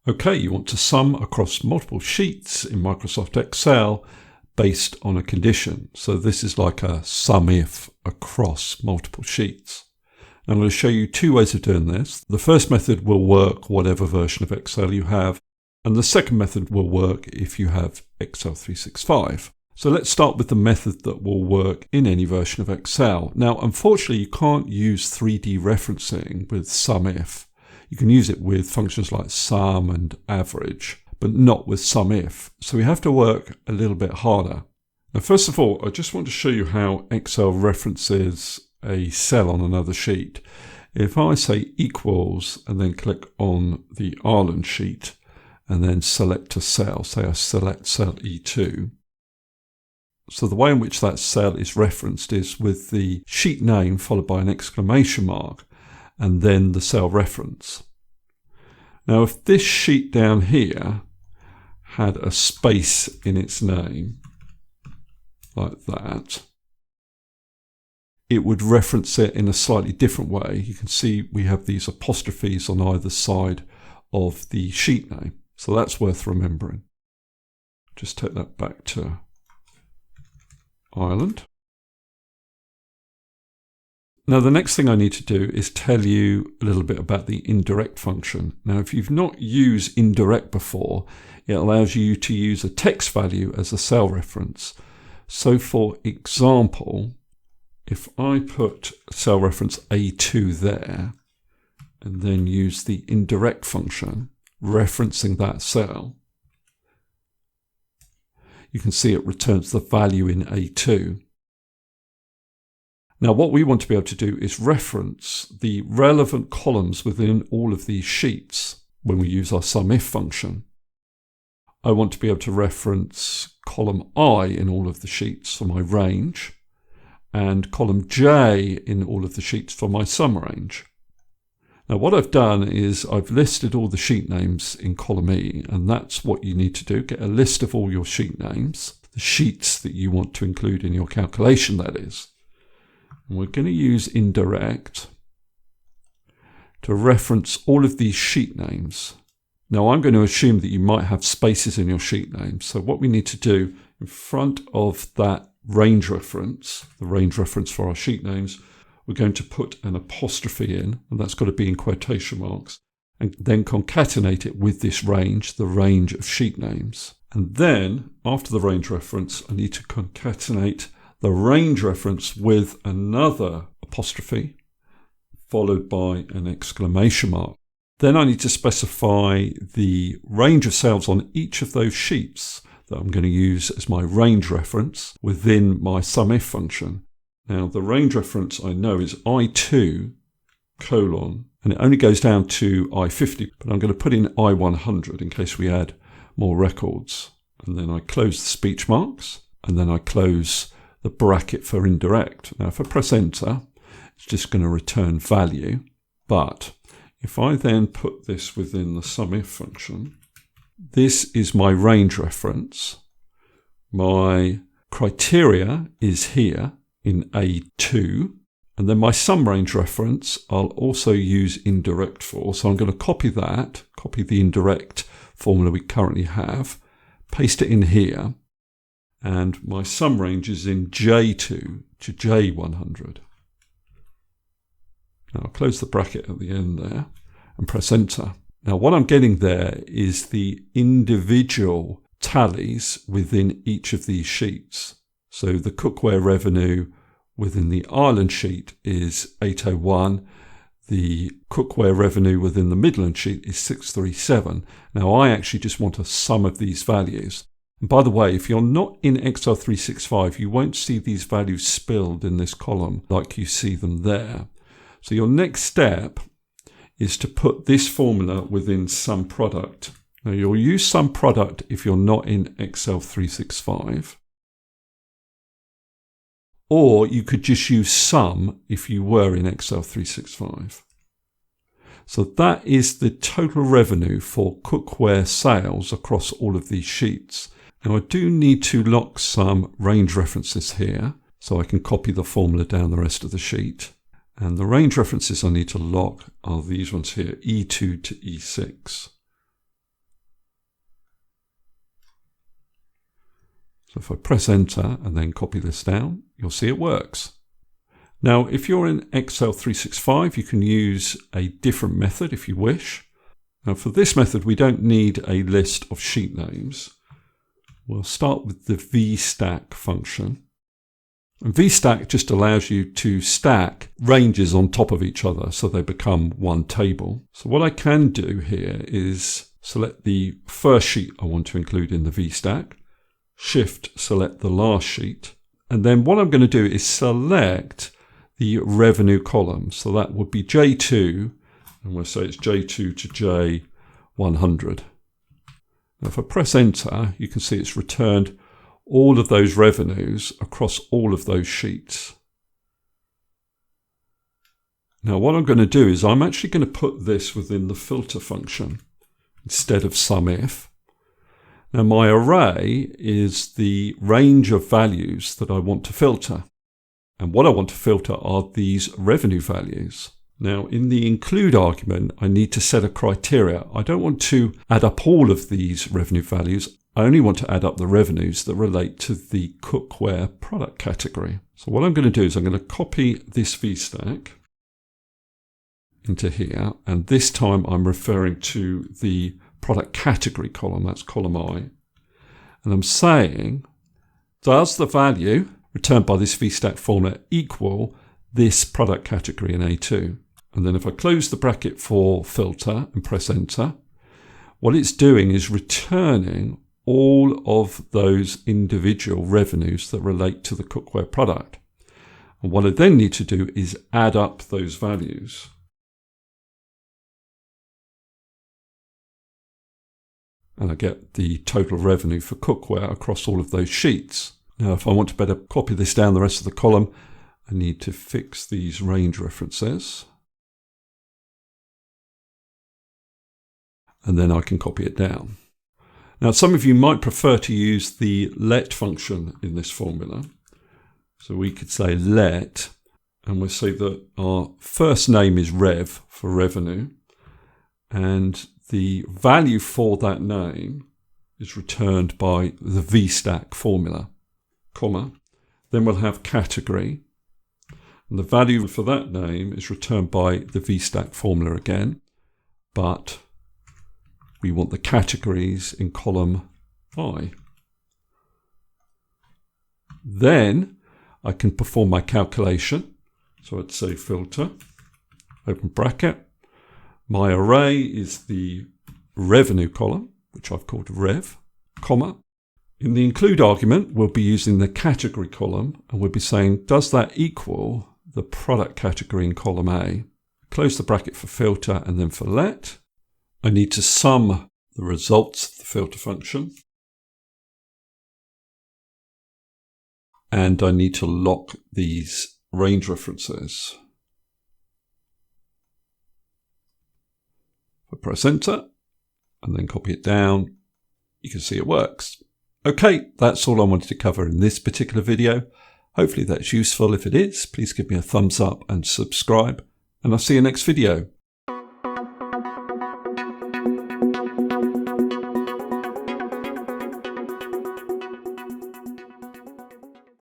Okay, you want to sum across multiple sheets in Microsoft Excel based on a condition. So this is like a SUMIF across multiple sheets. I'm going to show you two ways of doing this. The first method will work whatever version of Excel you have, and the second method will work if you have Excel 365. So let's start with the method that will work in any version of Excel. Now, unfortunately, you can't use 3D referencing with SUMIF. You can use it with functions like sum and average, but not with SUMIF. So we have to work a little bit harder. Now, first of all, I just want to show you how Excel references a cell on another sheet. If I say equals and then click on the Ireland sheet and then select a cell, say I select cell E2. So the way in which that cell is referenced is with the sheet name followed by an exclamation mark and then the cell reference. Now, if this sheet down here had a space in its name, like that, it would reference it in a slightly different way. You can see we have these apostrophes on either side of the sheet name. So that's worth remembering. Just take that back to Ireland. Now, the next thing I need to do is tell you a little bit about the indirect function. Now, if you've not used indirect before, it allows you to use a text value as a cell reference. So for example, if I put cell reference A2 there and then use the indirect function referencing that cell, you can see it returns the value in A2. Now, what we want to be able to do is reference the relevant columns within all of these sheets when we use our SUMIF function. I want to be able to reference column I in all of the sheets for my range and column J in all of the sheets for my sum range. Now, what I've done is I've listed all the sheet names in column E, and that's what you need to do. Get a list of all your sheet names, the sheets that you want to include in your calculation, that is. And we're going to use indirect to reference all of these sheet names. Now, I'm going to assume that you might have spaces in your sheet names. So what we need to do in front of that range reference, the range reference for our sheet names, we're going to put an apostrophe in, and that's got to be in quotation marks, and then concatenate it with this range, the range of sheet names. And then after the range reference, I need to concatenate the range reference with another apostrophe followed by an exclamation mark. Then I need to specify the range of cells on each of those sheets that I'm going to use as my range reference within my SUMIF function. Now, the range reference I know is I2 colon, and it only goes down to I50, but I'm going to put in I100 in case we add more records. And then I close the speech marks, and then I close the bracket for indirect. Now, if I press enter, it's just going to return value. But if I then put this within the SUMIF function, this is my range reference. My criteria is here in A2, and then my sum range reference I'll also use indirect for. So I'm going to copy that, copy the indirect formula we currently have, paste it in here, and my sum range is in J2 to J100. Now I'll close the bracket at the end there and press enter. Now what I'm getting there is the individual tallies within each of these sheets. So the cookware revenue within the Ireland sheet is 801. The cookware revenue within the Midland sheet is 637. Now I actually just want a sum of these values. And by the way, if you're not in Excel 365, you won't see these values spilled in this column like you see them there. So your next step is to put this formula within SUMPRODUCT. Now you'll use SUMPRODUCT if you're not in Excel 365. Or you could just use sum if you were in Excel 365. So that is the total revenue for cookware sales across all of these sheets. Now I do need to lock some range references here so I can copy the formula down the rest of the sheet. And the range references I need to lock are these ones here, E2 to E6. So if I press enter and then copy this down, you'll see it works. Now, if you're in Excel 365, you can use a different method if you wish. Now, for this method, we don't need a list of sheet names. We'll start with the VSTACK function. And VSTACK just allows you to stack ranges on top of each other so they become one table. So what I can do here is select the first sheet I want to include in the VSTACK, Shift select the last sheet, and then what I'm going to do is select the revenue column. So that would be J2, and we'll say it's J2 to J100. Now if I press enter, you can see it's returned all of those revenues across all of those sheets. Now what I'm going to do is I'm actually going to put this within the filter function instead of SUMIF. Now my array is the range of values that I want to filter. And what I want to filter are these revenue values. Now in the include argument, I need to set a criteria. I don't want to add up all of these revenue values. I only want to add up the revenues that relate to the cookware product category. So what I'm going to do is I'm going to copy this VSTACK into here. And this time I'm referring to the product category column, that's column I. And I'm saying, does the value returned by this VSTACK formula equal this product category in A2? And then if I close the bracket for filter and press enter, what it's doing is returning all of those individual revenues that relate to the cookware product. And what I then need to do is add up those values. And I get the total revenue for cookware across all of those sheets. Now, if I want to better copy this down the rest of the column, I need to fix these range references. And then I can copy it down. Now, some of you might prefer to use the let function in this formula. So we could say let, and we'll say that our first name is rev for revenue, and the value for that name is returned by the VSTACK formula, comma. Then we'll have category, and the value for that name is returned by the VSTACK formula again, but we want the categories in column I. Then I can perform my calculation. So I'd say filter, open bracket. My array is the revenue column, which I've called rev, comma. In the include argument, we'll be using the category column, and we'll be saying, does that equal the product category in column A? Close the bracket for filter and then for let. I need to sum the results of the filter function. And I need to lock these range references. If I press enter and then copy it down, you can see it works. Okay, that's all I wanted to cover in this particular video. Hopefully that's useful. If it is, please give me a thumbs up and subscribe, and I'll see you next video.